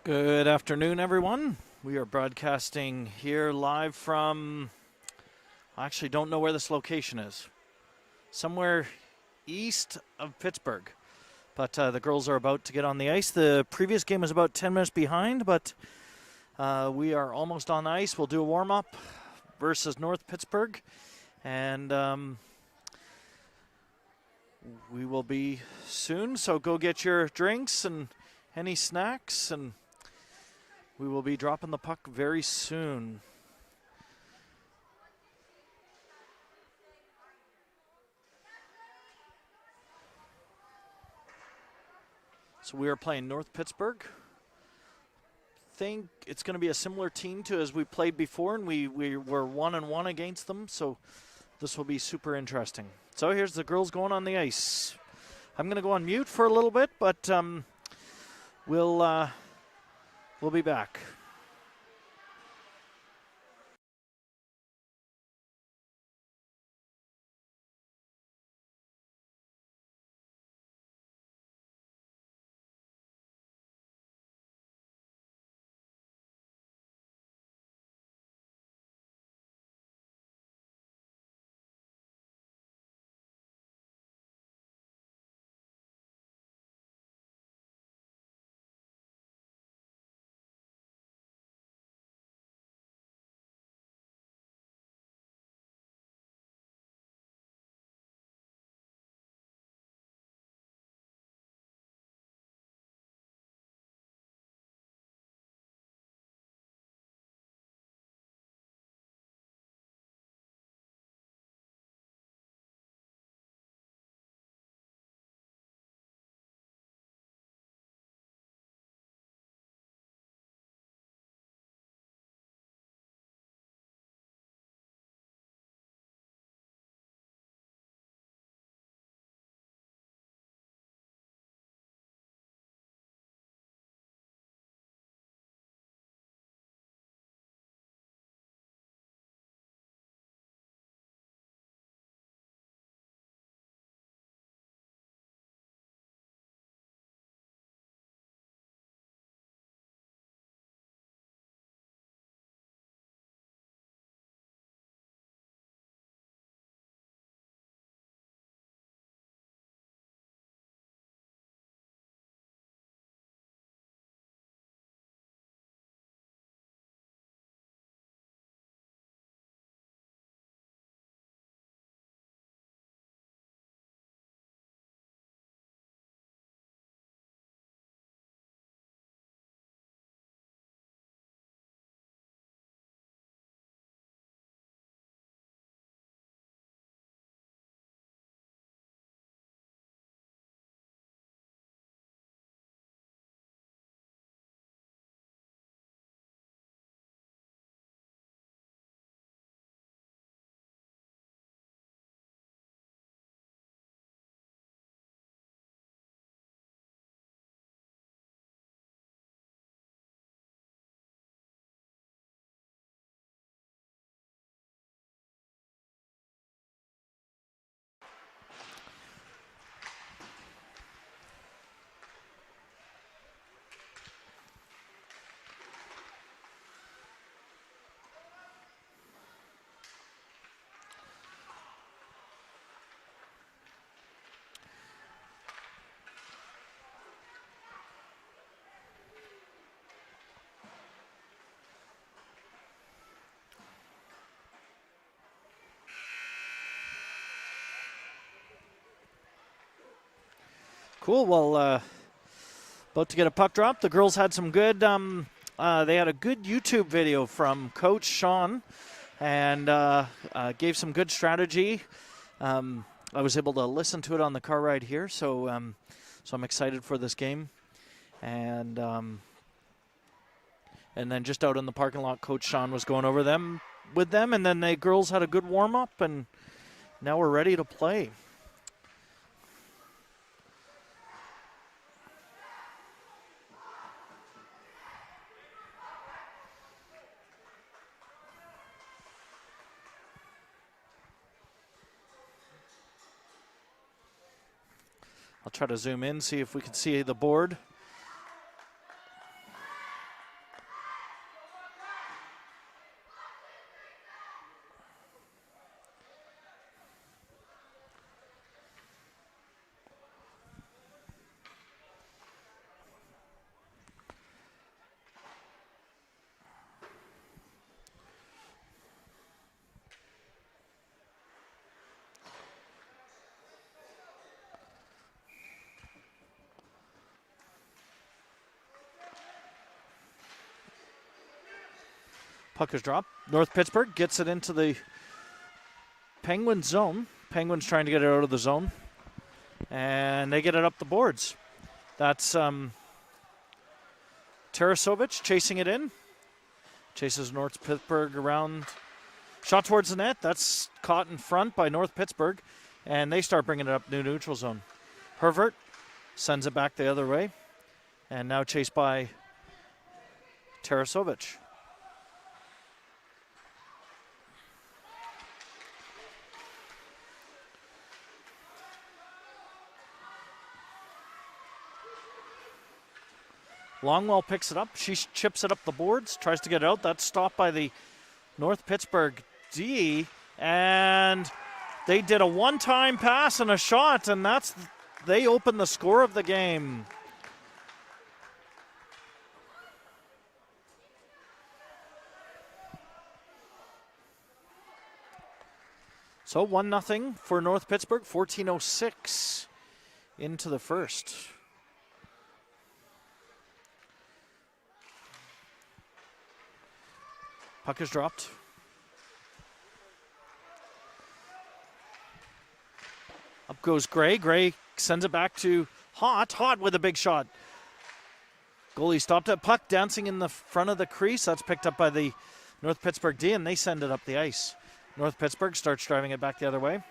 Good afternoon, everyone. We are broadcasting here live from, I actually don't know where this location is. Somewhere east of Pittsburgh. But the girls are about to get on the ice. The previous game was about 10 minutes behind, but we are almost on the ice. We'll do a warm-up versus North Pittsburgh. And we will be soon, so go get your drinks and any snacks, and we will be dropping the puck very soon. So we are playing North Pittsburgh. Think it's going to be a similar team to as we played before, and we were 1-1 against them, so this will be super interesting. So here's the girls going on the ice. I'm going to go on mute for a little bit, but we'll be back. Cool. Well, about to get a puck drop. The girls had some good. They had a good YouTube video from Coach Sean, and gave some good strategy. I was able to listen to it on the car ride here, so I'm excited for this game, and then just out in the parking lot, Coach Sean was going over them with them, and then the girls had a good warm up, and now we're ready to play. I'll try to zoom in, see if we can see the board. Puck is dropped. North Pittsburgh gets it into the Penguin zone. Penguins trying to get it out of the zone. And they get it up the boards. That's Tarasovic chasing it in. Chases North Pittsburgh around. Shot towards the net. That's caught in front by North Pittsburgh. And they start bringing it up new neutral zone. Hervert sends it back the other way. And now chased by Tarasovic. Longwell picks it up. She chips it up the boards, tries to get it out. That's stopped by the North Pittsburgh D. And they did a one-time pass and a shot, and they open the score of the game. So 1-0 for North Pittsburgh, 14:06 into the first. Puck is dropped. Up goes Gray. Gray sends it back to Hott. Hott with a big shot. Goalie stopped it. Puck dancing in the front of the crease. That's picked up by the North Pittsburgh D, and they send it up the ice. North Pittsburgh starts driving it back the other way.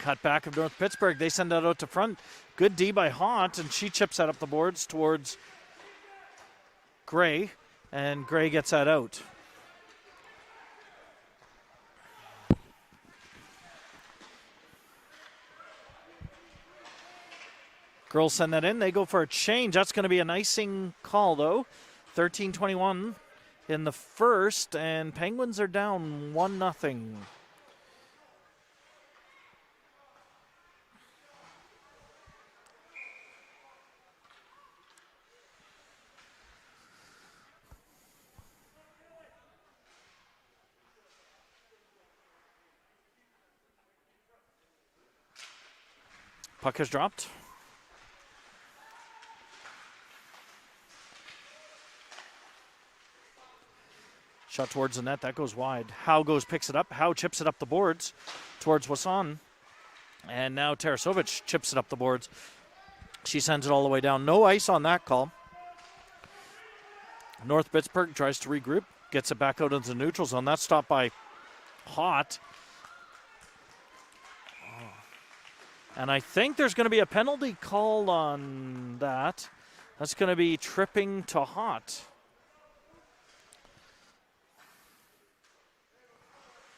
Cut back of North Pittsburgh. They send that out to front. Good D by Hott, and she chips that up the boards towards Gray. And Gray gets that out. Girls send that in. They go for a change. That's going to be an icing call, though. 13:21 in the first, and Penguins are down 1-0. Puck is dropped. Shot towards the net. That goes wide. Howe picks it up. Howe chips it up the boards towards Wasson. And now Tarasovic chips it up the boards. She sends it all the way down. No ice on that call. North Pittsburgh tries to regroup. Gets it back out into the neutral zone. That's stopped by Hott. And I think there's going to be a penalty called on that. That's going to be tripping to Hott.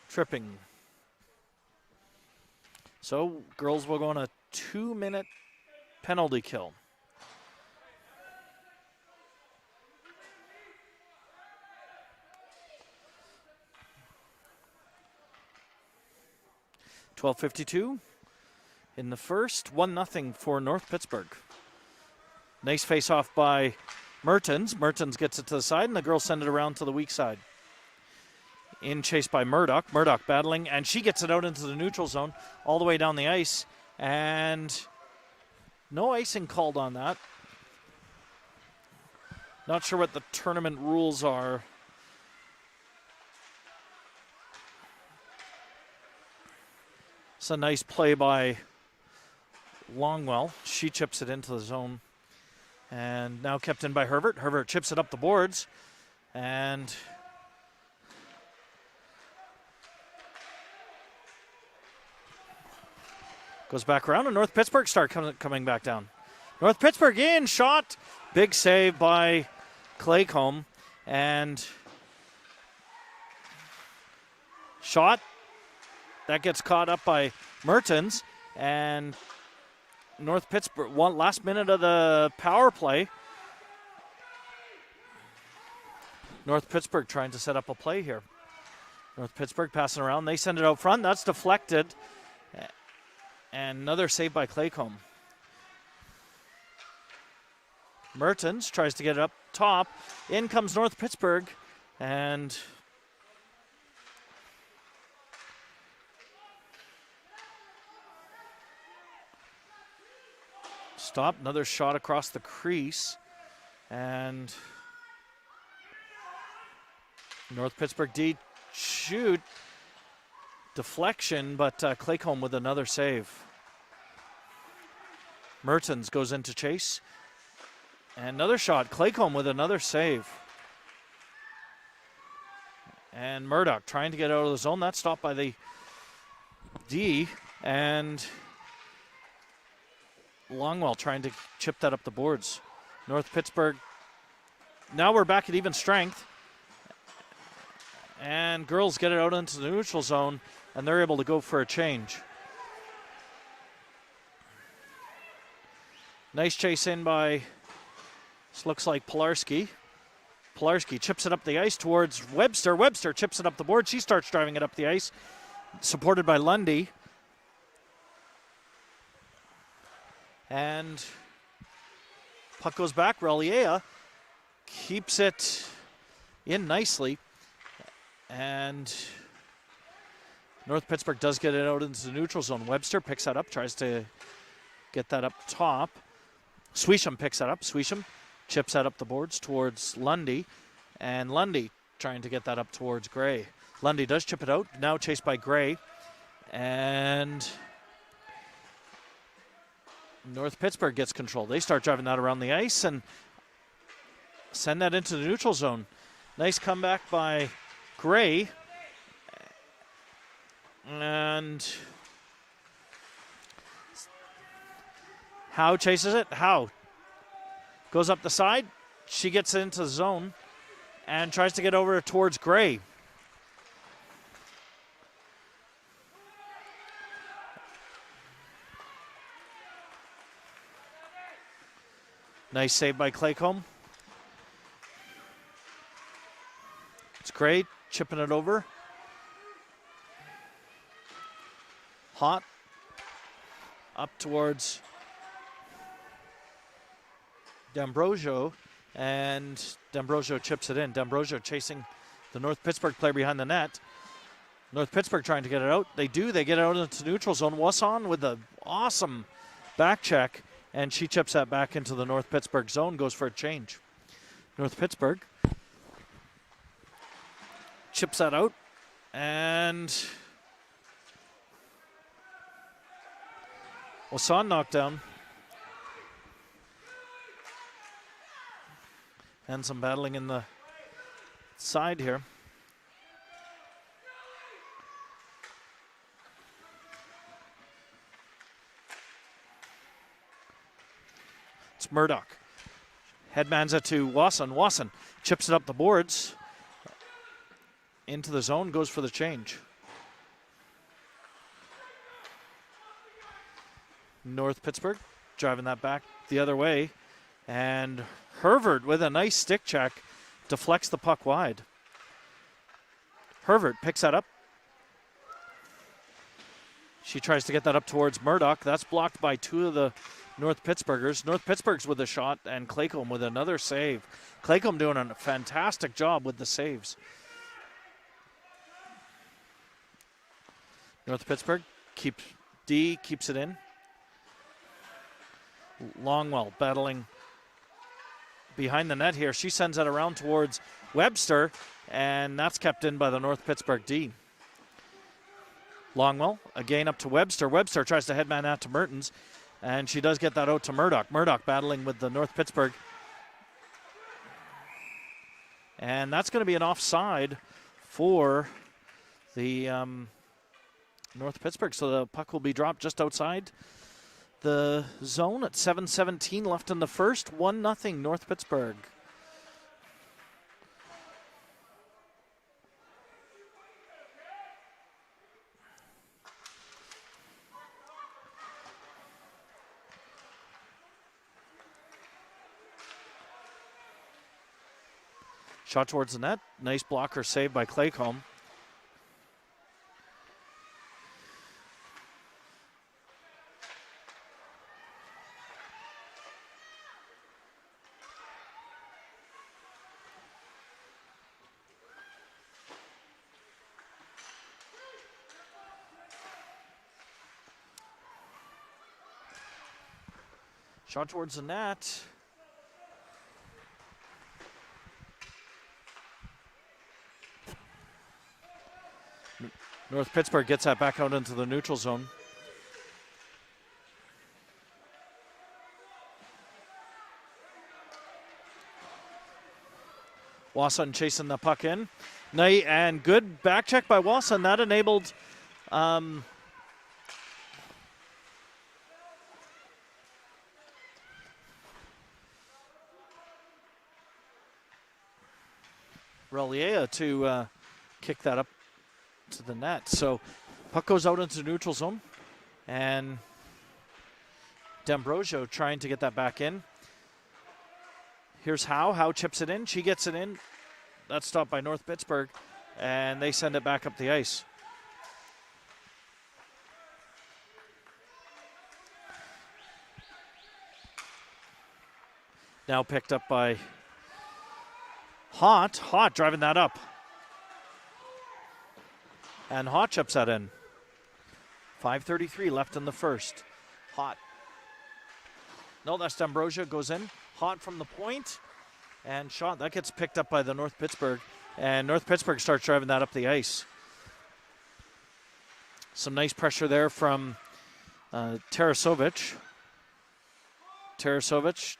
Tripping. So girls will go on a 2-minute penalty kill. .12:52 in the first. 1-0 for North Pittsburgh. Nice face-off by Mertens. Mertens gets it to the side, and the girls send it around to the weak side. In chase by Murdoch. Murdoch battling, and she gets it out into the neutral zone all the way down the ice. And no icing called on that. Not sure what the tournament rules are. It's a nice play by Longwell. She chips it into the zone. And now kept in by Hervert. Hervert chips it up the boards. And goes back around, and North Pittsburgh start coming back down. North Pittsburgh in, shot. Big save by Claycomb. And shot. That gets caught up by Mertens. And North Pittsburgh, last minute of the power play. North Pittsburgh trying to set up a play here. North Pittsburgh passing around. They send it out front. That's deflected. And another save by Claycomb. Mertens tries to get it up top. In comes North Pittsburgh. And stop. Another shot across the crease. And North Pittsburgh D shoot. Deflection, but Claycomb with another save. Mertens goes into chase. And another shot. Claycomb with another save. And Murdoch trying to get out of the zone. That's stopped by the D. And Longwell trying to chip that up the boards. North Pittsburgh. Now we're back at even strength. And girls get it out into the neutral zone. And they're able to go for a change. Nice chase in by, this looks like Pilarski. Pilarski chips it up the ice towards Webster. Webster chips it up the board. She starts driving it up the ice, supported by Lundy. And puck goes back. Reliea keeps it in nicely. And North Pittsburgh does get it out into the neutral zone. Webster picks that up, tries to get that up top. Suisham picks that up. Suisham chips that up the boards towards Lundy. And Lundy trying to get that up towards Gray. Lundy does chip it out. Now chased by Gray. And North Pittsburgh gets control. They start driving that around the ice and send that into the neutral zone. Nice comeback by Gray. And Howe chases it. Howe goes up the side. She gets into the zone and tries to get over towards Gray. Nice save by Claycomb. It's Gray chipping it over. Hot. Up towards D'Ambrosio, and D'Ambrosio chips it in. D'Ambrosio chasing the North Pittsburgh player behind the net. North Pittsburgh trying to get it out. They do. They get it out into neutral zone. Wasson with an awesome back check, and she chips that back into the North Pittsburgh zone, goes for a change. North Pittsburgh chips that out, and Wasson knocked down. And some battling in the side here. It's Murdoch. Headmans it to Wasson. Wasson chips it up the boards. Into the zone, goes for the change. North Pittsburgh driving that back the other way. And Hervert with a nice stick check deflects the puck wide. Hervert picks that up. She tries to get that up towards Murdoch. That's blocked by two of the North Pittsburghers. North Pittsburgh's with a shot and Claycomb with another save. Claycomb doing a fantastic job with the saves. North Pittsburgh keeps it in. Longwell battling behind the net here. She sends it around towards Webster, and that's kept in by the North Pittsburgh D. Longwell again up to Webster. Webster tries to headman out to Mertens, and she does get that out to Murdoch. Murdoch battling with the North Pittsburgh. And that's going to be an offside for the North Pittsburgh. So the puck will be dropped just outside the zone at 7:17 left in the first. 1-0 North Pittsburgh. Shot towards the net. Nice blocker save by Claycomb. Shot towards the net. North Pittsburgh gets that back out into the neutral zone. Wasson chasing the puck in. Nice and good back check by Wasson. That enabled Relier to kick that up to the net. So puck goes out into neutral zone, and D'Ambrosio trying to get that back in. Here's Howe. Howe chips it in. She gets it in. That's stopped by North Pittsburgh, and they send it back up the ice. Now picked up by Hott. Hott driving that up. And Hott chips that in. 5:33 left in the first. Hott. No, that's D'Ambrosio. Goes in. Hott from the point. And shot. That gets picked up by the North Pittsburgh. And North Pittsburgh starts driving that up the ice. Some nice pressure there from Tarasovic. Tarasovic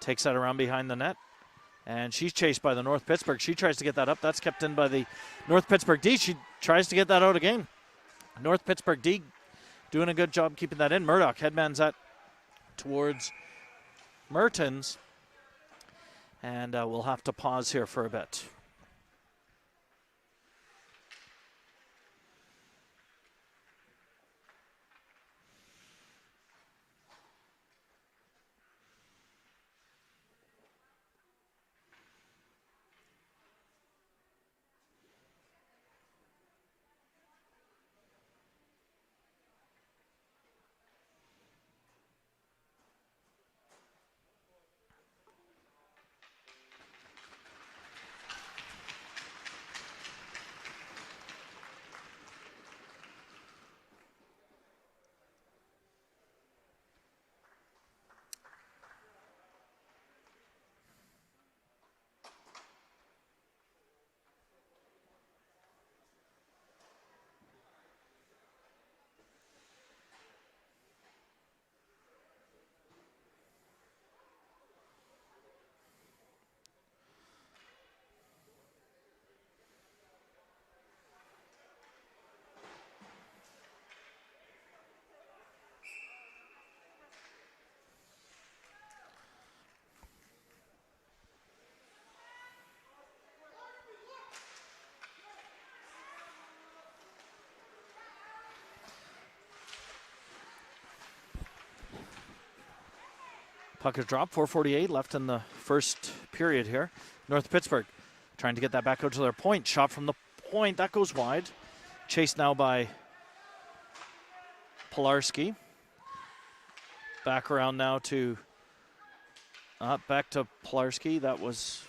takes that around behind the net. And she's chased by the North Pittsburgh. She tries to get that up. That's kept in by the North Pittsburgh D. She tries to get that out again. North Pittsburgh D doing a good job keeping that in. Murdoch headmans that towards Mertens. And we'll have to pause here for a bit. Puck is dropped, 4:48 left in the first period here. North Pittsburgh trying to get that back out to their point. Shot from the point, that goes wide. Chased now by Pilarski. Back around now to, back to Pilarski. That was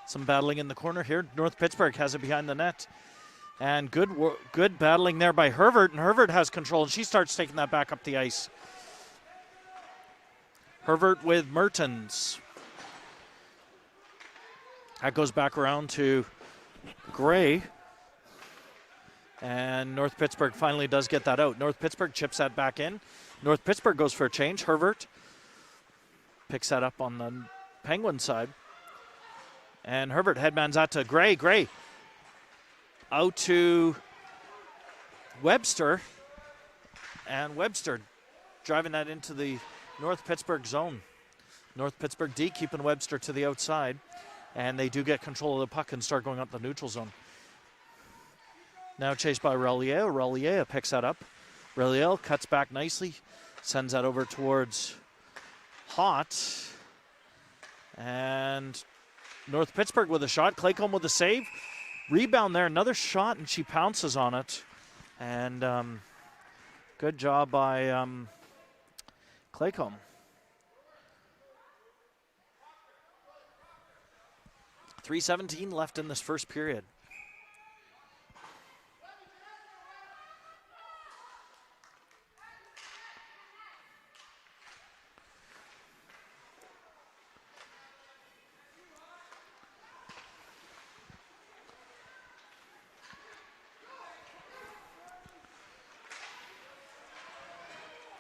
some battling in the corner here. North Pittsburgh has it behind the net. And good battling there by Herbert. And Herbert has control, and she starts taking that back up the ice. Herbert with Mertens. That goes back around to Gray. And North Pittsburgh finally does get that out. North Pittsburgh chips that back in. North Pittsburgh goes for a change. Herbert picks that up on the Penguin side. And Herbert headmans that to Gray. Gray out to Webster. And Webster driving that into the North Pittsburgh zone. North Pittsburgh D keeping Webster to the outside. And they do get control of the puck and start going up the neutral zone. Now chased by Relier. Relier picks that up. Relier cuts back nicely. Sends that over towards Hott. And North Pittsburgh with a shot. Claycomb with a save. Rebound there. Another shot, and she pounces on it. And good job by Claycomb. 3:17 left in this first period.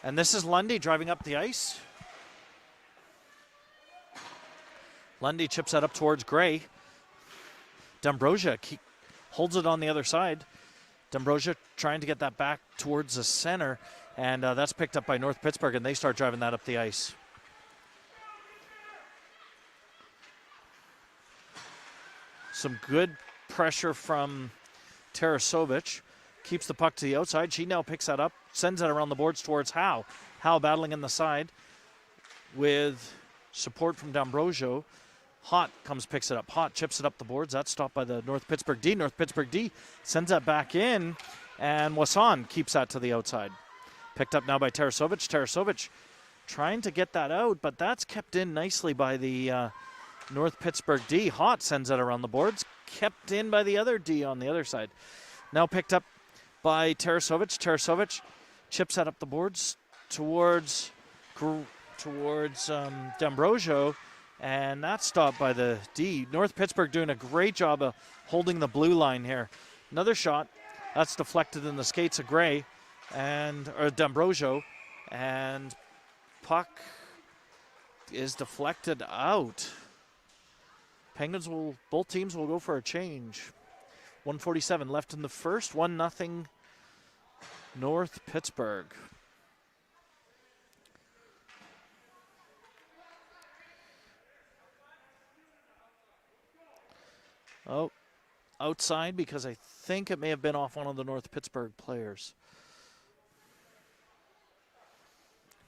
And this is Lundy driving up the ice. Lundy chips that up towards Gray. D'Ambrosia holds it on the other side. D'Ambrosia trying to get that back towards the center, and that's picked up by North Pittsburgh, and they start driving that up the ice. Some good pressure from Tarasovic. Keeps the puck to the outside. She now picks that up, sends it around the boards towards Howe. Howe battling in the side with support from D'Ambrosio. Hott picks it up. Hott chips it up the boards. That's stopped by the North Pittsburgh D. North Pittsburgh D sends that back in, and Wasson keeps that to the outside. Picked up now by Tarasovic. Tarasovic trying to get that out, but that's kept in nicely by the North Pittsburgh D. Hott sends it around the boards. Kept in by the other D on the other side. Now picked up by Tarasovic. Tarasovic chips that up the boards towards D'Ambrosio. And that's stopped by the D. North Pittsburgh doing a great job of holding the blue line here. Another shot. That's deflected in the skates of Gray or D'Ambrosio. And puck is deflected out. Penguins both teams will go for a change. 1:47 left in the first. 1-0 North Pittsburgh. Oh, outside because I think it may have been off one of the North Pittsburgh players.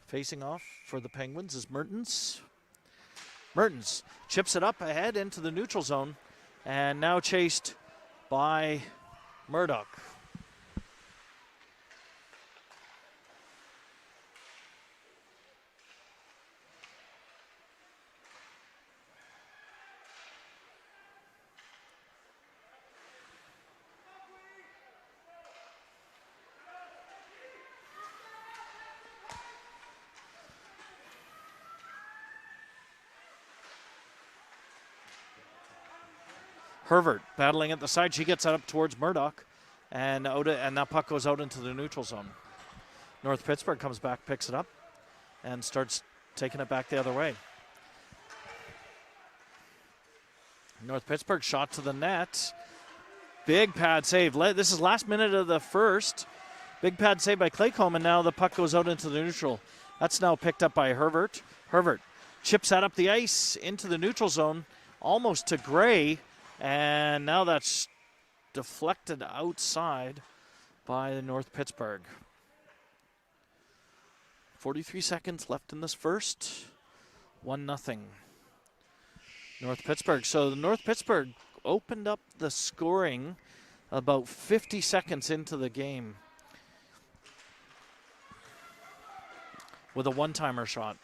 Facing off for the Penguins is Mertens. Mertens chips it up ahead into the neutral zone and now chased by Murdoch. Hervert battling at the side. She gets that up towards Murdoch, and that puck goes out into the neutral zone. North Pittsburgh comes back, picks it up, and starts taking it back the other way. North Pittsburgh shot to the net. Big pad save. This is last minute of the first. Big pad save by Claycomb, and now the puck goes out into the neutral. That's now picked up by Hervert. Hervert chips that up the ice into the neutral zone, almost to Gray. And now that's deflected outside by North Pittsburgh. 43 seconds left in this first. 1-0 North Pittsburgh. So the North Pittsburgh opened up the scoring about 50 seconds into the game with a one-timer shot.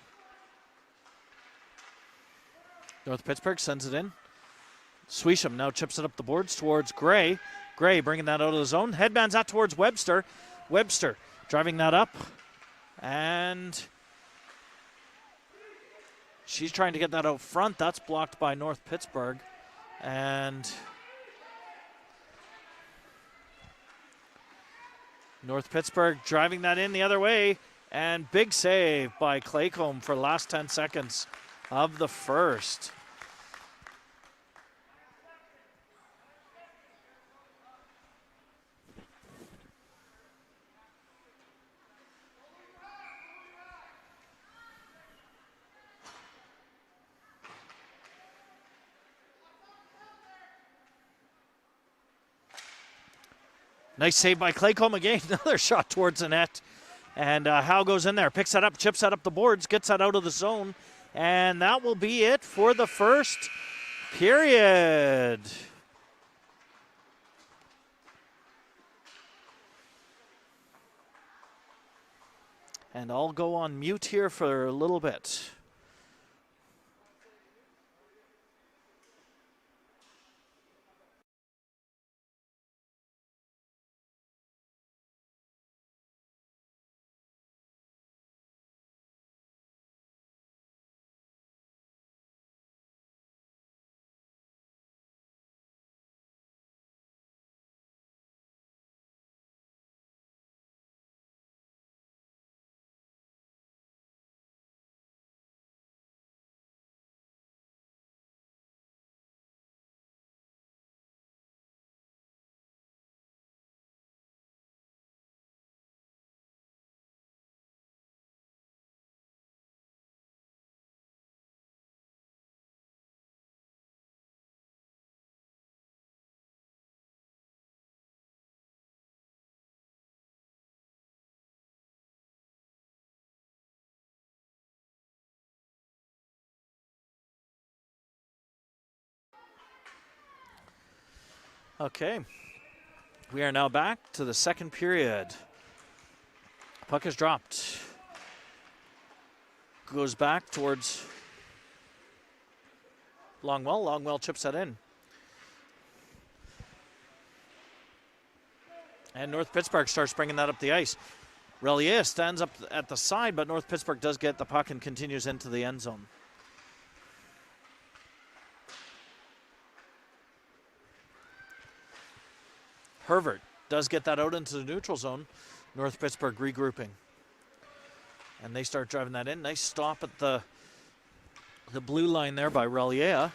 North Pittsburgh sends it in. Suisham now chips it up the boards towards Gray. Gray bringing that out of the zone. Headbands that towards Webster. Webster driving that up. And she's trying to get that out front. That's blocked by North Pittsburgh. And North Pittsburgh driving that in the other way. And big save by Claycomb for the last 10 seconds of the first. Nice save by Claycomb again. Another shot towards the net. And Howe goes in there, picks that up, chips that up the boards, gets that out of the zone. And that will be it for the first period. And I'll go on mute here for a little bit. Okay. We are now back to the second period. Puck is dropped. Goes back towards Longwell. Longwell chips that in. And North Pittsburgh starts bringing that up the ice. Relier stands up at the side, but North Pittsburgh does get the puck and continues into the end zone. Hervert does get that out into the neutral zone. North Pittsburgh regrouping. And they start driving that in. Nice stop at the blue line there by Relier.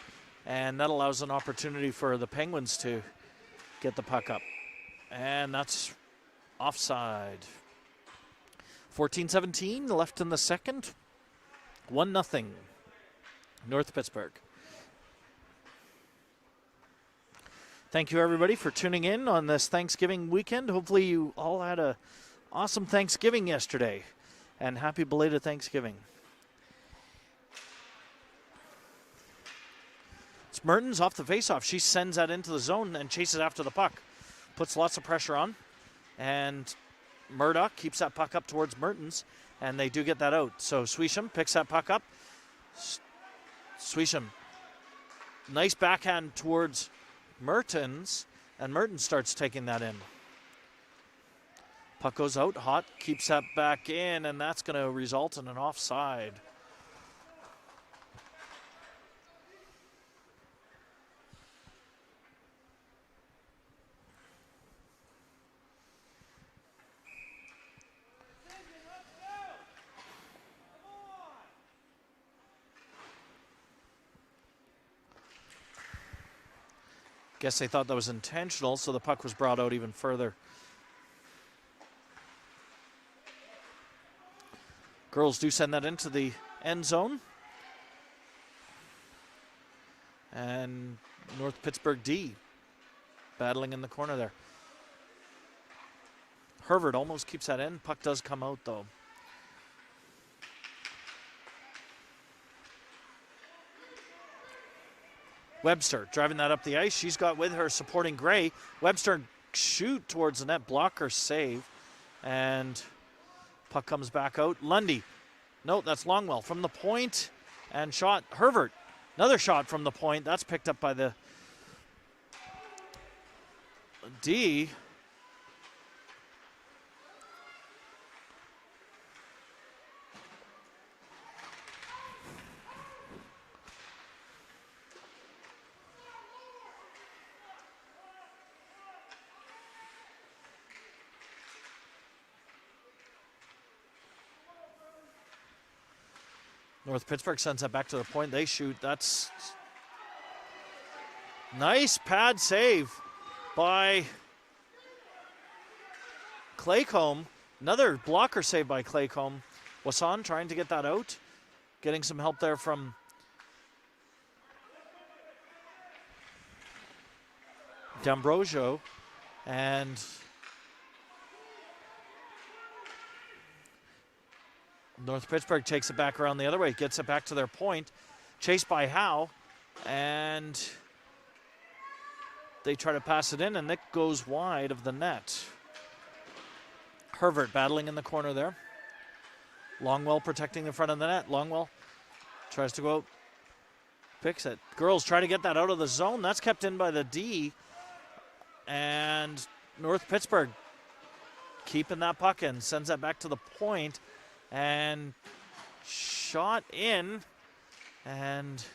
And that allows an opportunity for the Penguins to get the puck up. And that's offside. 14-17 left in the second. 1-0. North Pittsburgh. Thank you, everybody, for tuning in on this Thanksgiving weekend. Hopefully you all had an awesome Thanksgiving yesterday. And happy belated Thanksgiving. It's Mertens off the faceoff. She sends that into the zone and chases after the puck. Puts lots of pressure on. And Murdoch keeps that puck up towards Mertens. And they do get that out. So Suisham picks that puck up. Suisham. Nice backhand towards Mertens. And Mertens starts taking that in. Puck goes out, Hot keeps that back in, and that's going to result in an offside. Guess they thought that was intentional, so the puck was brought out even further. Girls do send that into the end zone. And North Pittsburgh D battling in the corner there. Hervert almost keeps that in. Puck does come out, though. Webster driving that up the ice. She's got with her supporting Gray. Webster shoot towards the net. Blocker save. And puck comes back out. Lundy. No, that's Longwell from the point. And shot. Hervert. Another shot from the point. That's picked up by the D. North Pittsburgh sends that back to the point. They shoot. That's nice pad save by Claycomb. Another blocker save by Claycomb. Wasson trying to get that out. Getting some help there from D'Ambrosio. And North Pittsburgh takes it back around the other way, gets it back to their point. Chased by Howe, and they try to pass it in, and it goes wide of the net. Hervert battling in the corner there. Longwell protecting the front of the net. Longwell tries to go out, picks it. Girls try to get that out of the zone. That's kept in by the D. And North Pittsburgh keeping that puck in, sends that back to the point. And shot in, and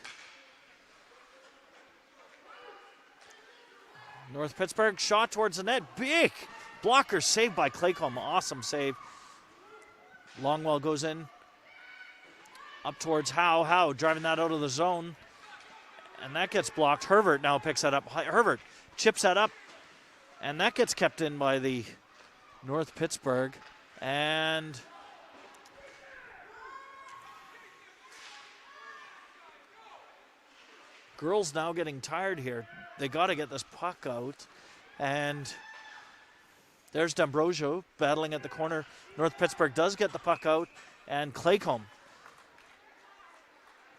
North Pittsburgh shot towards the net. Big blocker saved by Claycomb. Awesome save. Longwell goes in up towards Howe. Howe driving that out of the zone, and that gets blocked. Hervert now picks that up. Hervert chips that up, and that gets kept in by the North Pittsburgh. And girls now getting tired here. They got to get this puck out. And there's D'Ambrosio battling at the corner. North Pittsburgh does get the puck out. And Claycomb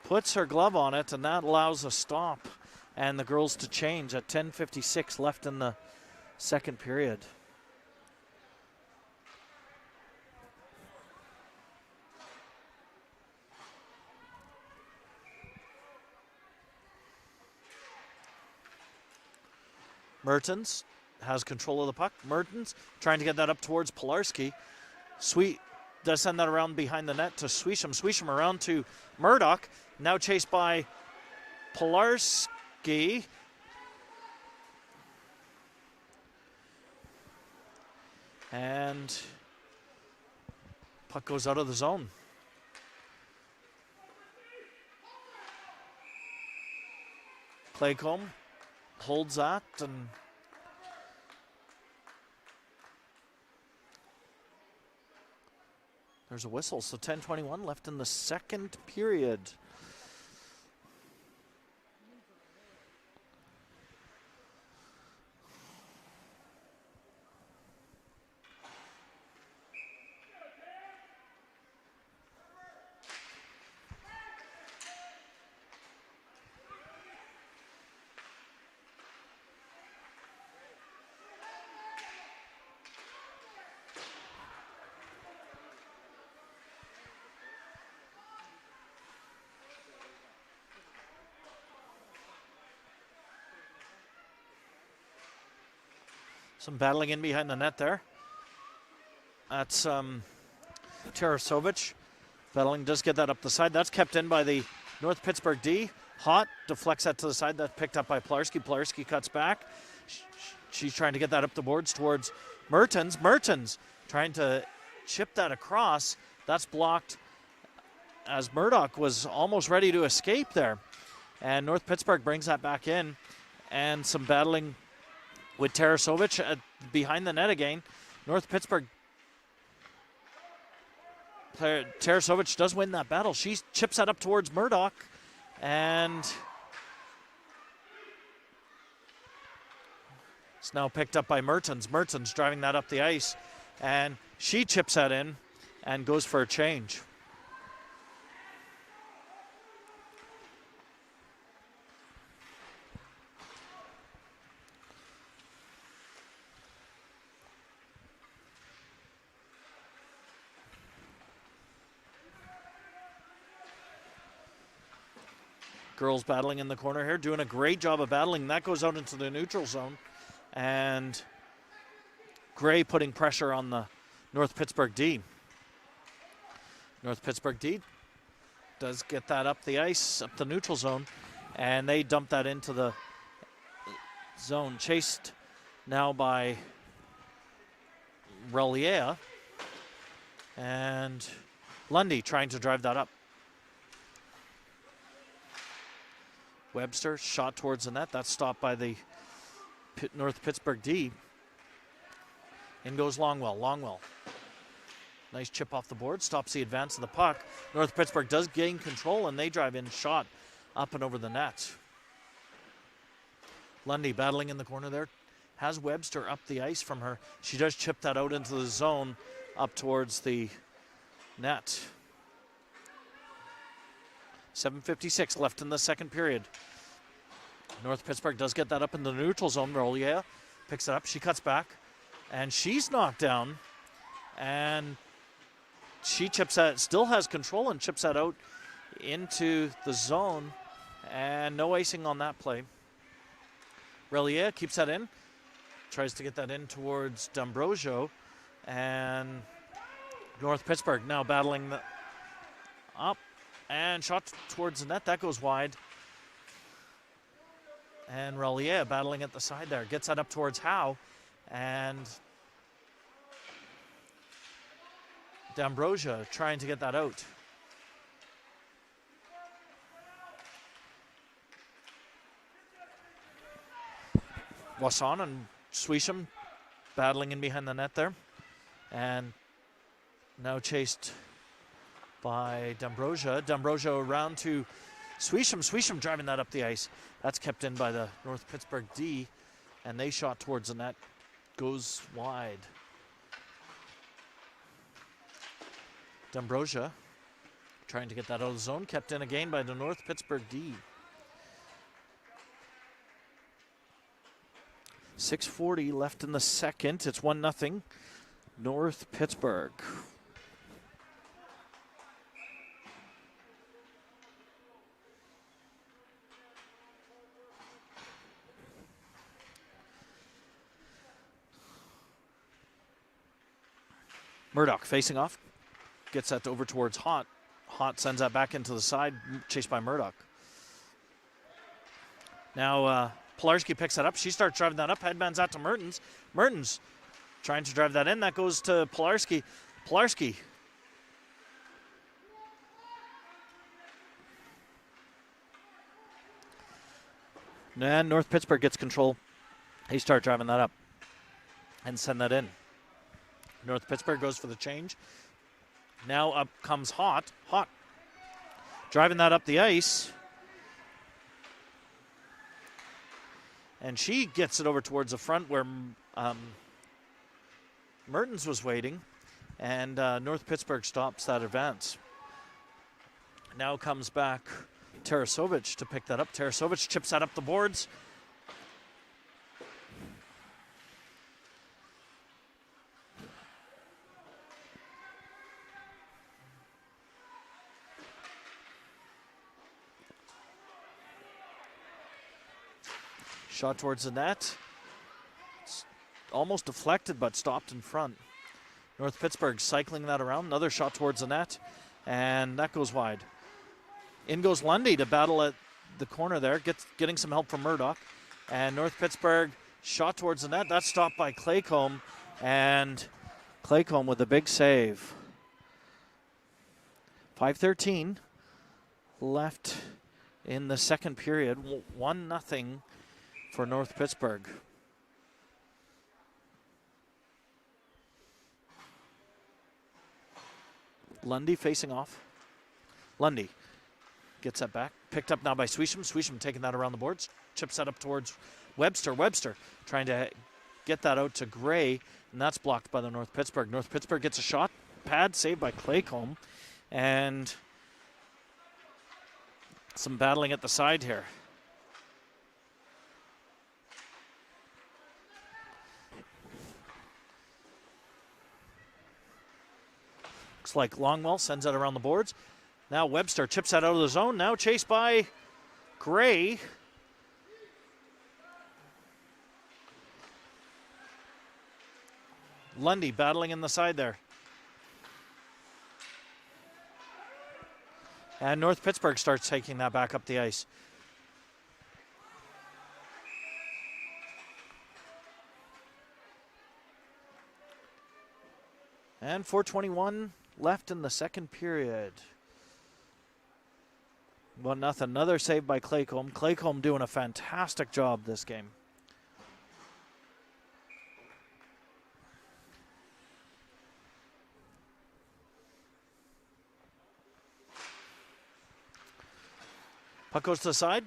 puts her glove on it, and that allows a stop and the girls to change at 10:56 left in the second period. Mertens has control of the puck. Mertens trying to get that up towards Pilarski. Sweet does send that around behind the net to Suisham. Suisham around to Murdoch. Now chased by Pilarski. And puck goes out of the zone. Claycomb holds that, and there's a whistle. So 10:21 left in the second period. Some battling in behind the net there. That's Tarasovic. Battling does get that up the side. That's kept in by the North Pittsburgh D. Hot deflects that to the side. That's picked up by Pilarski. Pilarski cuts back. She's trying to get that up the boards towards Mertens. Mertens trying to chip that across. That's blocked as Murdoch was almost ready to escape there. And North Pittsburgh brings that back in. And some battling with Tarasovic behind the net again. North Pittsburgh. Tarasovic does win that battle. She chips that up towards Murdoch. And it's now picked up by Mertens. Mertens driving that up the ice. And she chips that in and goes for a change. Girls battling in the corner here, doing a great job of battling. That goes out into the neutral zone. And Gray putting pressure on the North Pittsburgh D. North Pittsburgh D does get that up the ice, up the neutral zone. And they dump that into the zone. Chased now by Relier. And Lundy trying to drive that up. Webster shot towards the net. That's stopped by the North Pittsburgh D. In goes Longwell. Longwell. Nice chip off the board. Stops the advance of the puck. North Pittsburgh does gain control, and they drive in. Shot up and over the net. Lundy battling in the corner there. Has Webster up the ice from her. She does chip that out into the zone up towards the net. 7:56 left in the second period. North Pittsburgh does get that up in the neutral zone. Rollier picks it up. She cuts back. And she's knocked down. And she chips that, still has control and chips that out into the zone. And no icing on that play. Relier keeps that in. Tries to get that in towards D'Ambrosio. And North Pittsburgh now battling the up. And shot towards the net. That goes wide. And Relier battling at the side there. Gets that up towards Howe. And D'Ambrosio trying to get that out. Wasson and Suisham battling in behind the net there. And now chased by D'Ambrosio. D'Ambrosio around to Suisham. Suisham driving that up the ice. That's kept in by the North Pittsburgh D. And they shot towards the net. Goes wide. D'Ambrosio trying to get that out of the zone. Kept in again by the North Pittsburgh D. 6:40 left in the second. It's 1-0 North Pittsburgh. Murdoch facing off. Gets that over towards Hott. Hott sends that back into the side, chased by Murdoch. Now Pilarski picks that up. She starts driving that up. Headbands out to Mertens. Mertens trying to drive that in. That goes to Pilarski. Pilarski. And North Pittsburgh gets control. They start driving that up and send that in. North Pittsburgh goes for the change. Now up comes Hott. Hott driving that up the ice. And she gets it over towards the front where Mertens was waiting. And North Pittsburgh stops that advance. Now comes back Tarasovic to pick that up. Tarasovic chips that up the boards. Shot towards the net. It's almost deflected, but stopped in front. North Pittsburgh cycling that around. Another shot towards the net, and that goes wide. In goes Lundy to battle at the corner there, getting some help from Murdoch. And North Pittsburgh shot towards the net. That's stopped by Claycomb, and Claycomb with a big save. 5:13 left in the second period. 1-0 for North Pittsburgh. Lundy facing off. Lundy gets that back. Picked up now by Suisham. Suisham taking that around the boards. Chips that up towards Webster. Webster trying to get that out to Gray, and that's blocked by the North Pittsburgh. North Pittsburgh gets a shot. Pad saved by Claycomb. And some battling at the side here. Looks like Longwell sends that around the boards. Now Webster chips that out of the zone. Now chased by Gray. Lundy battling in the side there. And North Pittsburgh starts taking that back up the ice. And 4:21 left in the second period. 1-0. Another save by Claycomb. Claycomb doing a fantastic job this game. Puck goes to the side.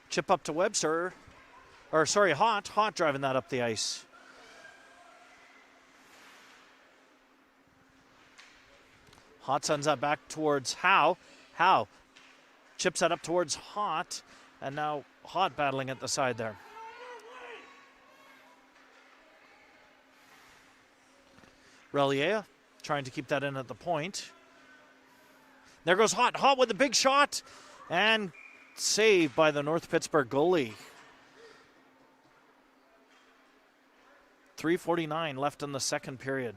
Chip up to Webster. Hott. Hott driving that up the ice. Hott sends that back towards Howe. Howe chips that up towards Hott. And now Hott battling at the side there. Relier trying to keep that in at the point. There goes Hott. Hott with a big shot. And saved by the North Pittsburgh goalie. 3:49 left in the second period.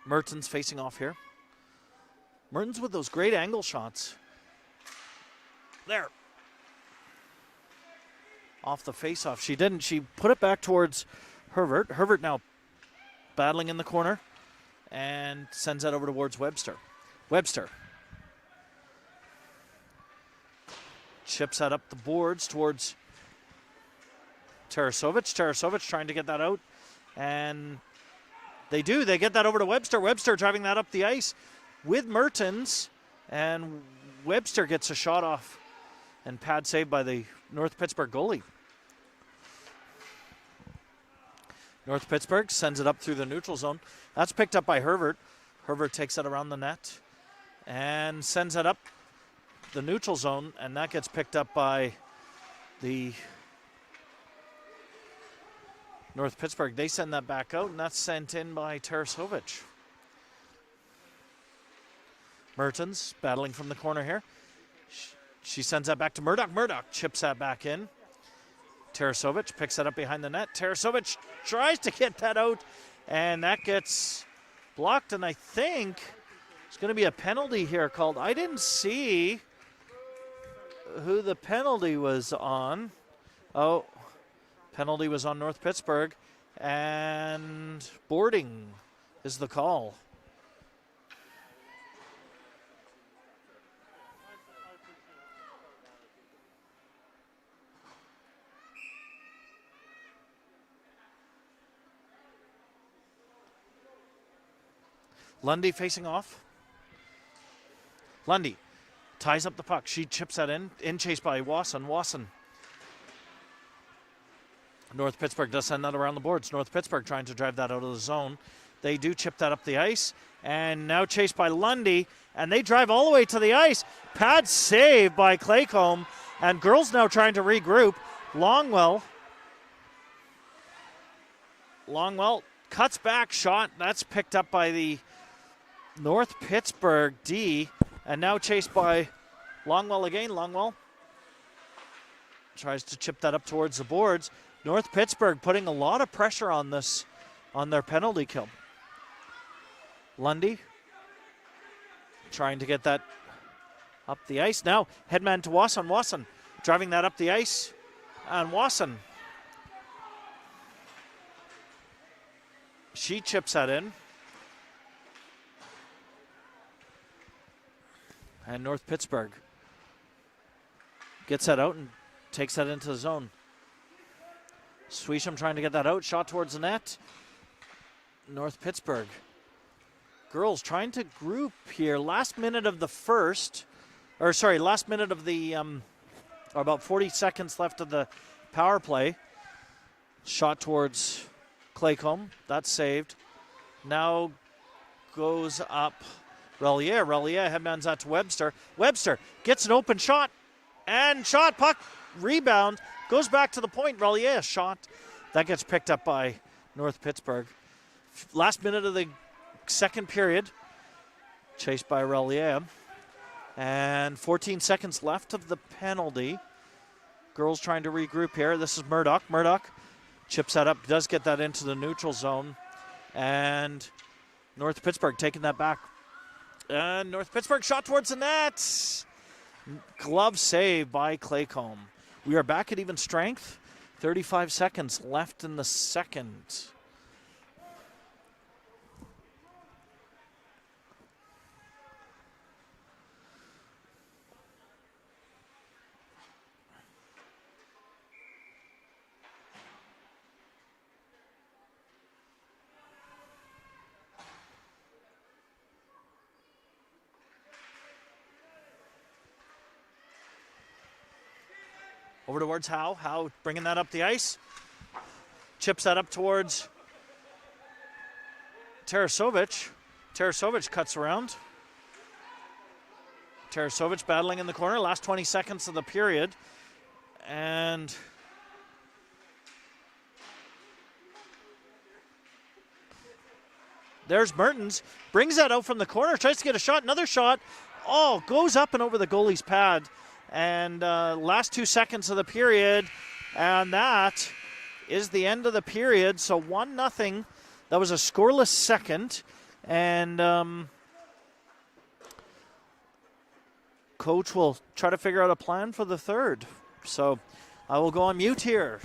Mertens facing off here. Mertens with those great angle shots. There. Off the face-off. She didn't. She put it back towards Herbert. Herbert now battling in the corner and sends that over towards Webster. Webster chips that up the boards towards Tarasovic. Tarasovic trying to get that out, and they do. They get that over to Webster. Webster driving that up the ice with Mertens, and Webster gets a shot off and pad saved by the North Pittsburgh goalie. North Pittsburgh sends it up through the neutral zone. That's picked up by Herbert. Herbert takes it around the net and sends it up the neutral zone, and that gets picked up by the North Pittsburgh. They send that back out, and that's sent in by Tarasovic. Mertens battling from the corner here. She sends that back to Murdoch. Murdoch chips that back in. Tarasovic picks that up behind the net. Tarasovic tries to get that out, and that gets blocked, and I think it's going to be a penalty here called. I didn't see who the penalty was on. Oh, penalty was on North Pittsburgh, and boarding is the call. Lundy facing off. Lundy ties up the puck. She chips that in chase by Wasson. Wasson. North Pittsburgh does send that around the boards. North Pittsburgh trying to drive that out of the zone. They do chip that up the ice, and now chased by Lundy, and they drive all the way to the ice. Pad save by Claycomb, and girls now trying to regroup. Longwell cuts back, shot. That's picked up by the North Pittsburgh D, and now chased by Longwell again. Longwell tries to chip that up towards the boards. North Pittsburgh putting a lot of pressure on this, on their penalty kill. Lundy trying to get that up the ice. Now headman to Wasson. Wasson driving that up the ice, and Wasson, she chips that in. And North Pittsburgh gets that out and takes that into the zone. Suisham trying to get that out. Shot towards the net. North Pittsburgh. Girls trying to group here. Last minute of the about 40 seconds left of the power play. Shot towards Claycomb. That's saved. Now goes up Relier. Headman's out to Webster. Webster gets an open shot. And shot, puck, rebound, goes back to the point. Relier shot. That gets picked up by North Pittsburgh. Last minute of the second period. Chased by Relier. And 14 seconds left of the penalty. Girls trying to regroup here. This is Murdoch. Murdoch chips that up, does get that into the neutral zone. And North Pittsburgh taking that back. And North Pittsburgh shot towards the net. Glove save by Claycomb. We are back at even strength. 35 seconds left in the second. Over towards Howe. Howe bringing that up the ice. Chips that up towards Tarasovic. Tarasovic cuts around. Tarasovic battling in the corner. Last 20 seconds of the period. And there's Mertens. Brings that out from the corner. Tries to get a shot. Another shot. Oh, goes up and over the goalie's pad. And last 2 seconds of the period, and that is the end of the period. So 1-0. That was a scoreless second, and coach will try to figure out a plan for the third. So I will go on mute here.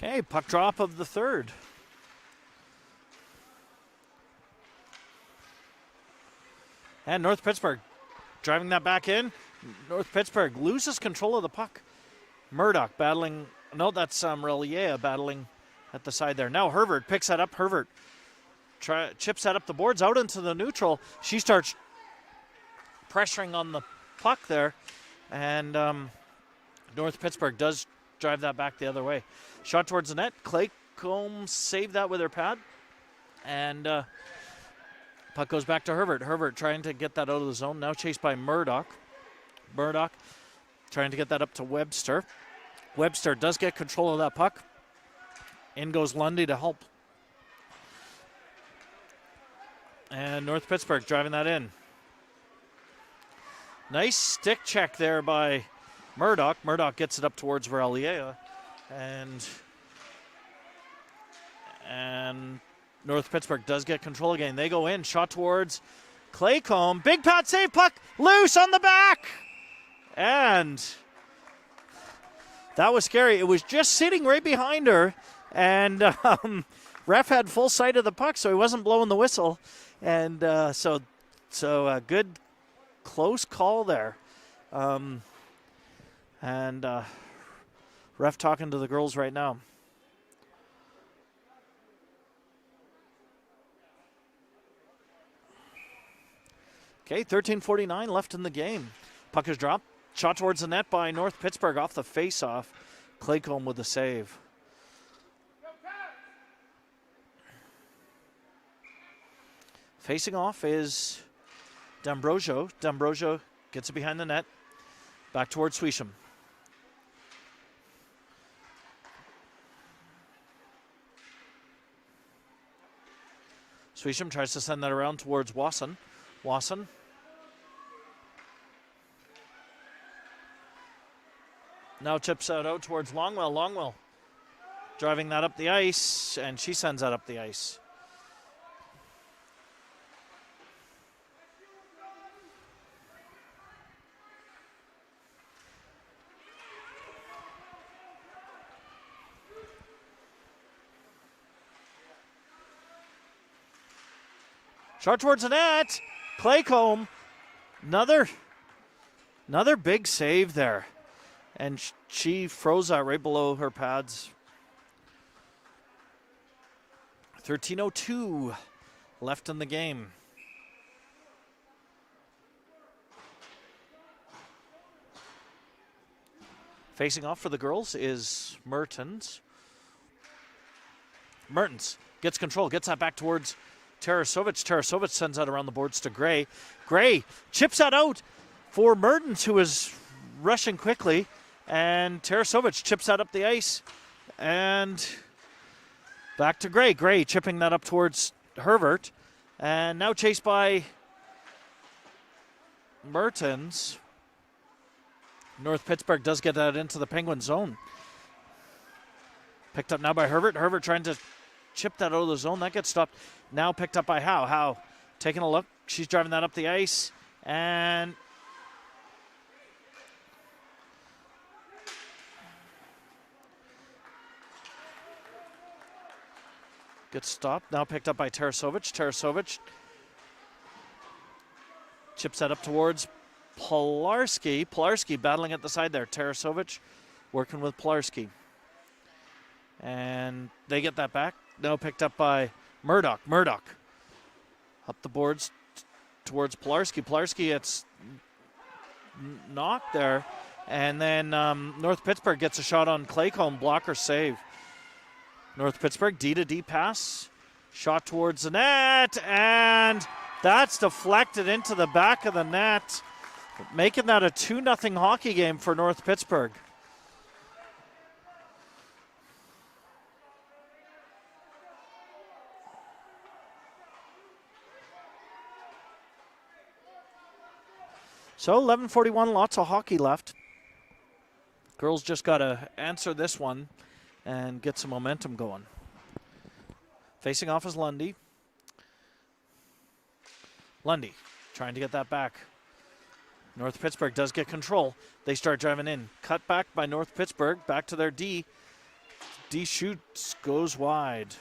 Okay, puck drop of the third. And North Pittsburgh driving that back in. North Pittsburgh loses control of the puck. Murdoch battling. No, that's Reliea battling at the side there. Now Herbert picks that up. Herbert chips that up the boards out into the neutral. She starts pressuring on the puck there. And North Pittsburgh does drive that back the other way. Shot towards the net. Claycomb saved that with her pad. And puck goes back to Herbert. Herbert trying to get that out of the zone. Now chased by Murdoch. Murdoch trying to get that up to Webster. Webster does get control of that puck. In goes Lundy to help. And North Pittsburgh driving that in. Nice stick check there by Murdoch. Murdoch gets it up towards Reliea. And North Pittsburgh does get control again. They go in. Shot towards Claycomb. Big pad save. Puck loose on the back. And that was scary. It was just sitting right behind her. And ref had full sight of the puck, so he wasn't blowing the whistle. And so a good close call there. And ref talking to the girls right now. Okay, 13:49 left in the game. Puck is dropped. Shot towards the net by North Pittsburgh off the face-off. Claycomb with the save. Facing off is D'Ambrosio. D'Ambrosio gets it behind the net. Back towards Suisham. Suisham tries to send that around towards Wasson. Wasson. Now chips that out towards Longwell. Longwell driving that up the ice, and she sends that up the ice. Shot towards the net. Claycomb. Another big save there. And she froze that right below her pads. 13:02 left in the game. Facing off for the girls is Mertens. Mertens gets control, gets that back towards Tarasovic. Tarasovic sends that around the boards to Gray. Gray chips that out for Mertens, who is rushing quickly. And Tarasovic chips that up the ice. And back to Gray. Gray chipping that up towards Herbert. And now chased by Mertens. North Pittsburgh does get that into the Penguin zone. Picked up now by Herbert. Herbert trying to chip that out of the zone. That gets stopped. Now picked up by Howe. Howe taking a look. She's driving that up the ice. And gets stopped. Now picked up by Tarasovic. Tarasovic chips that up towards Pilarski. Pilarski battling at the side there. Tarasovic working with Pilarski. And they get that back. Now picked up by Murdoch. Murdoch up the boards towards Pilarski. Pilarski gets knocked there. And then North Pittsburgh gets a shot on Claycomb. Blocker save. North Pittsburgh, D-to-D pass. Shot towards the net. And that's deflected into the back of the net. Making that a 2-0 hockey game for North Pittsburgh. So 11:41, lots of hockey left. Girls just got to answer this one and get some momentum going. Facing off is Lundy. Lundy trying to get that back. North Pittsburgh does get control. They start driving in. Cut back by North Pittsburgh. Back to their D. D shoots, goes wide.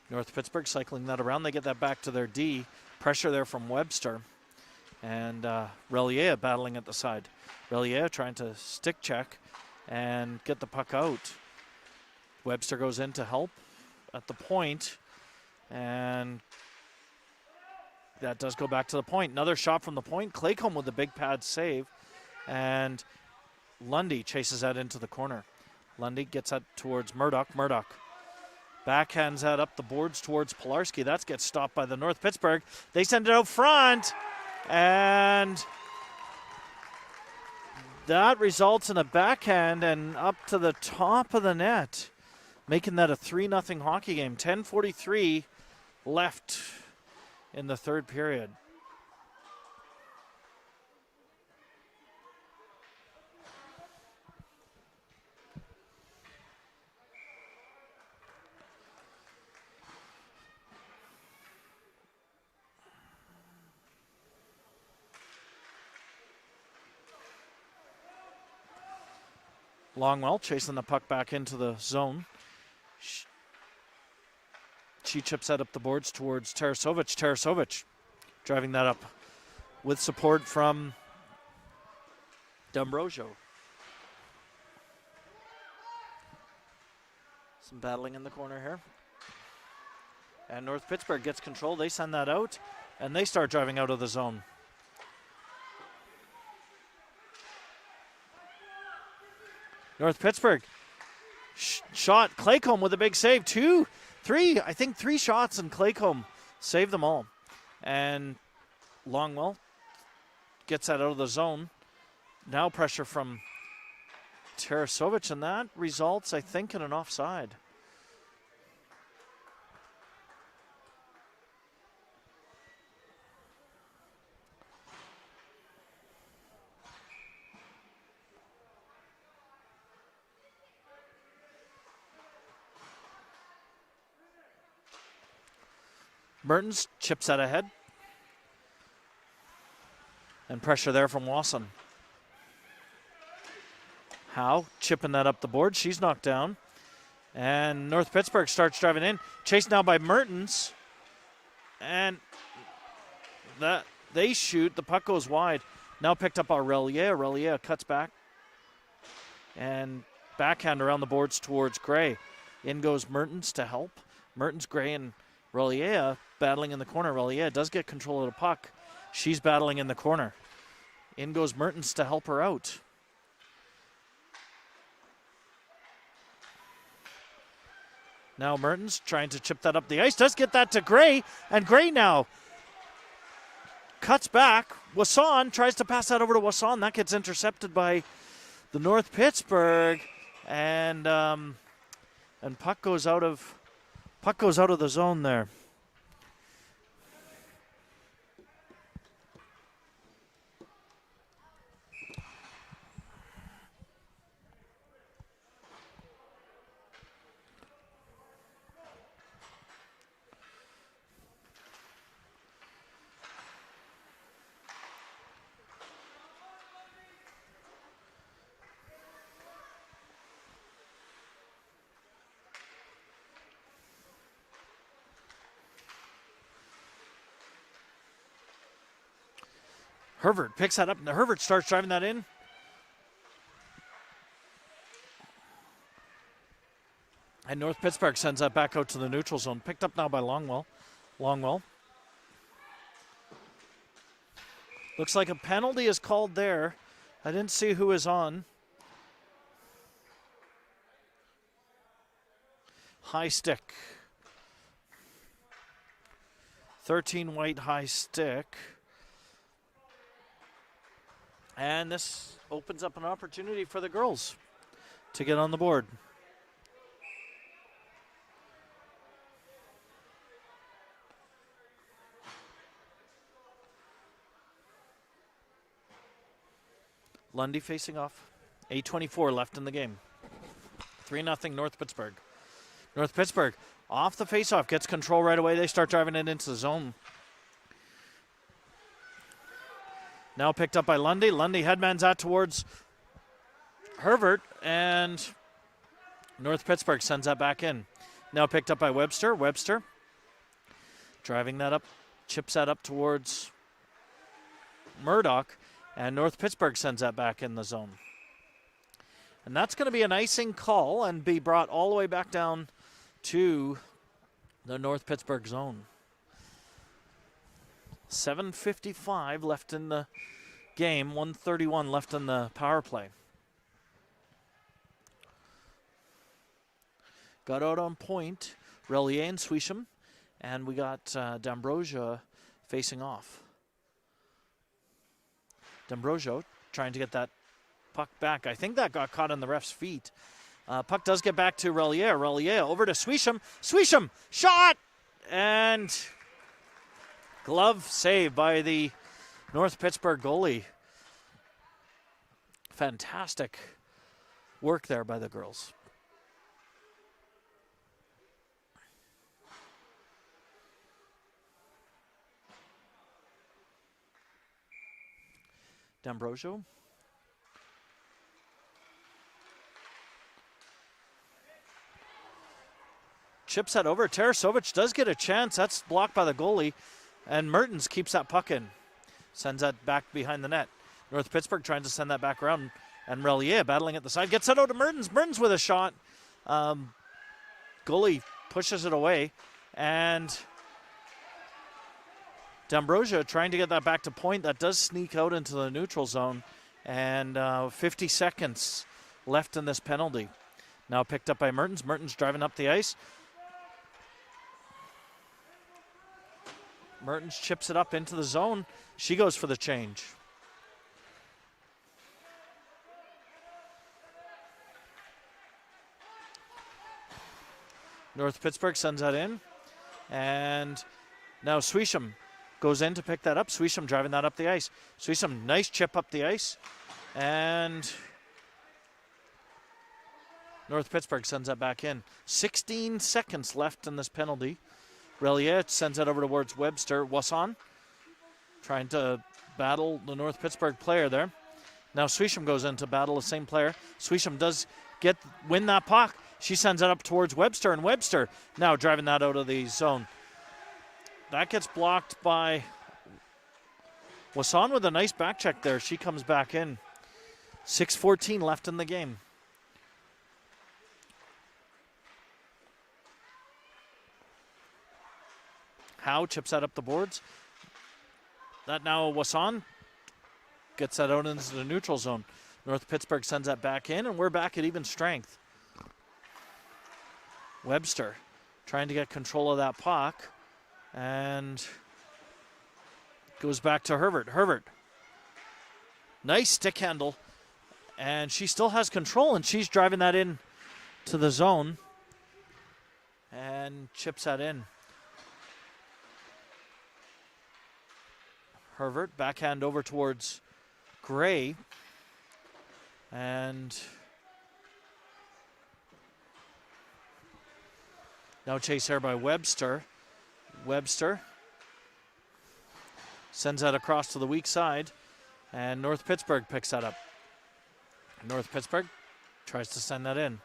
North Pittsburgh cycling that around. They get that back to their D. Pressure there from Webster. And Relier battling at the side. Relier trying to stick check and get the puck out. Webster goes in to help at the point. And that does go back to the point. Another shot from the point. Claycomb with the big pad save. And Lundy chases that into the corner. Lundy gets that towards Murdoch. Murdoch backhands that up the boards towards Pilarski. That gets stopped by the North Pittsburgh. They send it out front. And that results in a backhand and up to the top of the net, making that a 3-0 hockey game. 10:43 left in the third period. Longwell chasing the puck back into the zone. She chips that up the boards towards Tarasovic. Tarasovic driving that up with support from D'Ambrosio. Some battling in the corner here. And North Pittsburgh gets control. They send that out, and they start driving out of the zone. North Pittsburgh shot. Claycomb with a big save. Three shots, and Claycomb saved them all. And Longwell gets that out of the zone. Now pressure from Tarasovic, and that results, I think, in an offside. Mertens chips that ahead. And pressure there from Wasson. Howe chipping that up the board. She's knocked down. And North Pittsburgh starts driving in. Chased now by Mertens. And that they shoot. The puck goes wide. Now picked up by Relier. Relier cuts back. And backhand around the boards towards Gray. In goes Mertens to help. Mertens, Gray, and Relier battling in the corner. Relier does get control of the puck. She's battling in the corner. In goes Mertens to help her out. Now Mertens trying to chip that up the ice. Does get that to Gray. And Gray now cuts back. Wasson tries to pass that over to Wasson. That gets intercepted by the North Pittsburgh. And puck goes out of the zone there. Hervert picks that up, and Hervert starts driving that in. And North Pittsburgh sends that back out to the neutral zone. Picked up now by Longwell. Longwell. Looks like a penalty is called there. I didn't see who is on. High stick. 13 white high stick. And this opens up an opportunity for the girls to get on the board. Lundy facing off. 8:24 left in the game. 3-0 North Pittsburgh. North Pittsburgh Off the faceoff, gets control right away. They start driving it into the zone. Now picked up by Lundy. Lundy headmans that towards Herbert, and North Pittsburgh sends that back in. Now picked up by Webster. Webster driving that up, chips that up towards Murdoch, and North Pittsburgh sends that back in the zone. And that's going to be an icing call and be brought all the way back down to the North Pittsburgh zone. 7:55 left in the game, 1:31 left in the power play. Got out on point, Relier and Suisham, and we got D'Ambrosio facing off. D'Ambrosio trying to get that puck back. I think that got caught on the ref's feet. Puck does get back to Relier. Relier over to Suisham. Suisham, shot! And glove save by the North Pittsburgh goalie. Fantastic work there by the girls. D'Ambrosio. Chips that over. Tarasovic does get a chance. That's blocked by the goalie. And Mertens keeps that puck in. Sends that back behind the net. North Pittsburgh trying to send that back around. And Relier battling at the side. Gets it out to Mertens. Mertens with a shot. Goalie pushes it away. And D'Ambrosio trying to get that back to point. That does sneak out into the neutral zone. And 50 seconds left in this penalty. Now picked up by Mertens. Mertens driving up the ice. Mertens chips it up into the zone. She goes for the change. North Pittsburgh sends that in. And now Suisham goes in to pick that up. Suisham driving that up the ice. Suisham, nice chip up the ice. And North Pittsburgh sends that back in. 16 seconds left in this penalty. Relier sends it over towards Webster. Wasson trying to battle the North Pittsburgh player there. Now Suisham goes in to battle the same player. Suisham does win that puck. She sends it up towards Webster, and Webster now driving that out of the zone. That gets blocked by Wasson with a nice back check there. She comes back in. 6:14 left in the game. Howe chips that up the boards. That now Wasson gets that out into the neutral zone. North Pittsburgh sends that back in, and we're back at even strength. Webster trying to get control of that puck, and goes back to Herbert. Herbert, nice stick handle, and she still has control, and she's driving that in to the zone, and chips that in. Herbert, backhand over towards Gray. And now chase here by Webster. Webster sends that across to the weak side. And North Pittsburgh picks that up. North Pittsburgh tries to send that in.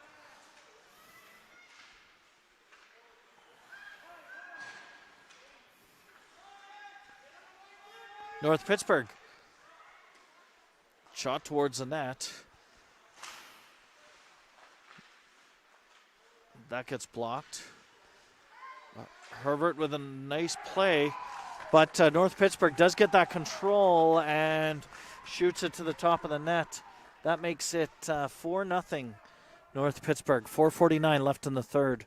North Pittsburgh. Shot towards the net. That gets blocked. Herbert with a nice play. But North Pittsburgh does get that control and shoots it to the top of the net. That makes it 4-0 North Pittsburgh. 4:49 left in the third.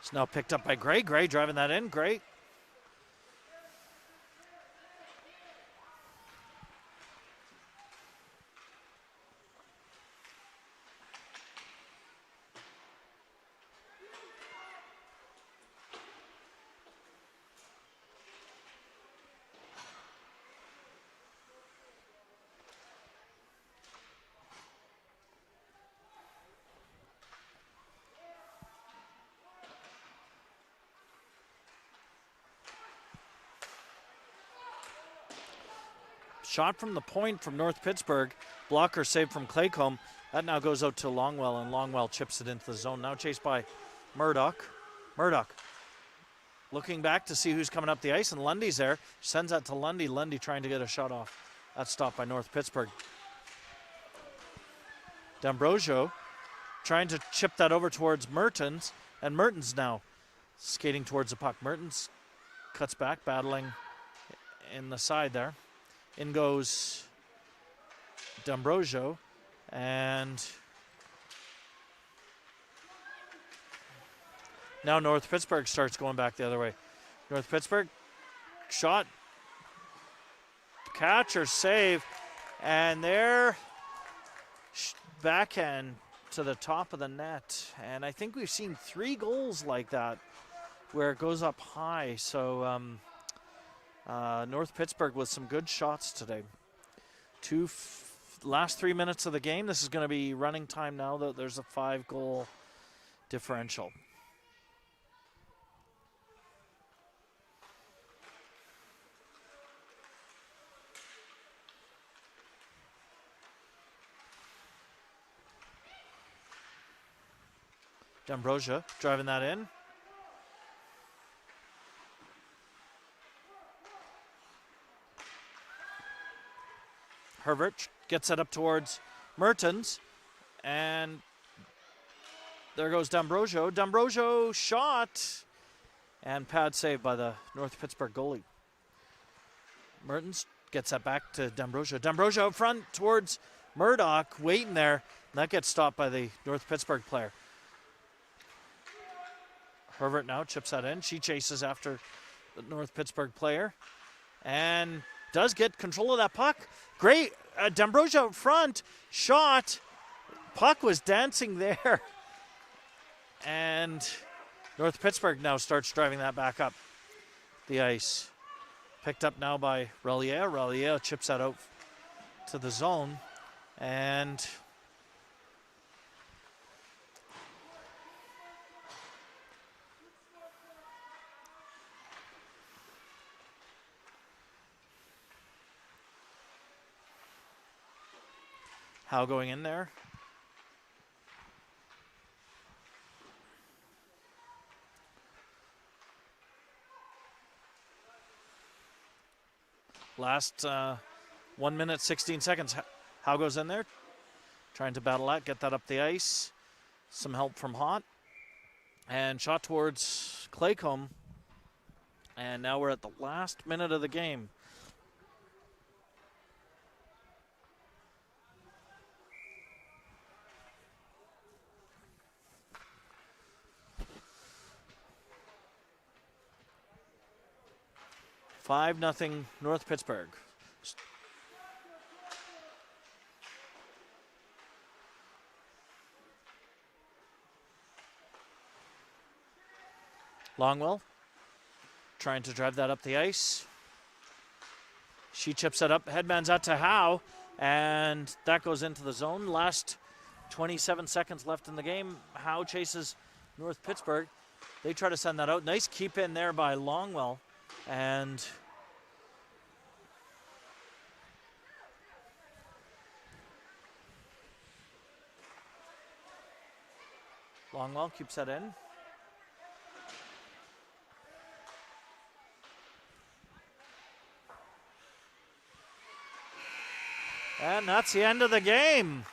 It's now picked up by Gray. Gray driving that in. Gray. Shot from the point from North Pittsburgh. Blocker saved from Claycomb. That now goes out to Longwell, and Longwell chips it into the zone. Now chased by Murdoch. Murdoch looking back to see who's coming up the ice, and Lundy's there. Sends that to Lundy. Lundy trying to get a shot off. That's stopped by North Pittsburgh. D'Ambrosio trying to chip that over towards Mertens, and Mertens now skating towards the puck. Mertens cuts back, battling in the side there. In goes D'Ambrosio, and now North Pittsburgh starts going back the other way. North Pittsburgh, shot, catch or save, and there, backhand to the top of the net. And I think we've seen 3 goals like that where it goes up high. So North Pittsburgh with some good shots today. Last 3 minutes of the game. This is going to be running time now that there's a 5-goal differential. D'Ambrosio driving that in. Herbert gets it up towards Mertens, and there goes D'Ambrosio. D'Ambrosio shot, and pad saved by the North Pittsburgh goalie. Mertens gets that back to D'Ambrosio. D'Ambrosio up front towards Murdoch, waiting there. That gets stopped by the North Pittsburgh player. Herbert now chips that in. She chases after the North Pittsburgh player and does get control of that puck. Great. D'Ambrosio up front. Shot. Puck was dancing there. And North Pittsburgh now starts driving that back up the ice. Picked up now by Relier. Relier chips that out to the zone. And Howe going in there. Last 1 minute, 16 seconds. Howe goes in there, trying to battle that, get that up the ice. Some help from Hott. And shot towards Claycomb. And now we're at the last minute of the game. $5-0 North Pittsburgh. Longwell trying to drive that up the ice. She chips it up. Headman's out to Howe, and that goes into the zone. Last 27 seconds left in the game. Howe chases North Pittsburgh. They try to send that out. Nice keep in there by Longwell. And Longwell keeps that in. And that's the end of the game.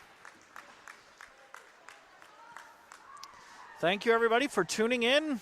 Thank you, everybody, for tuning in.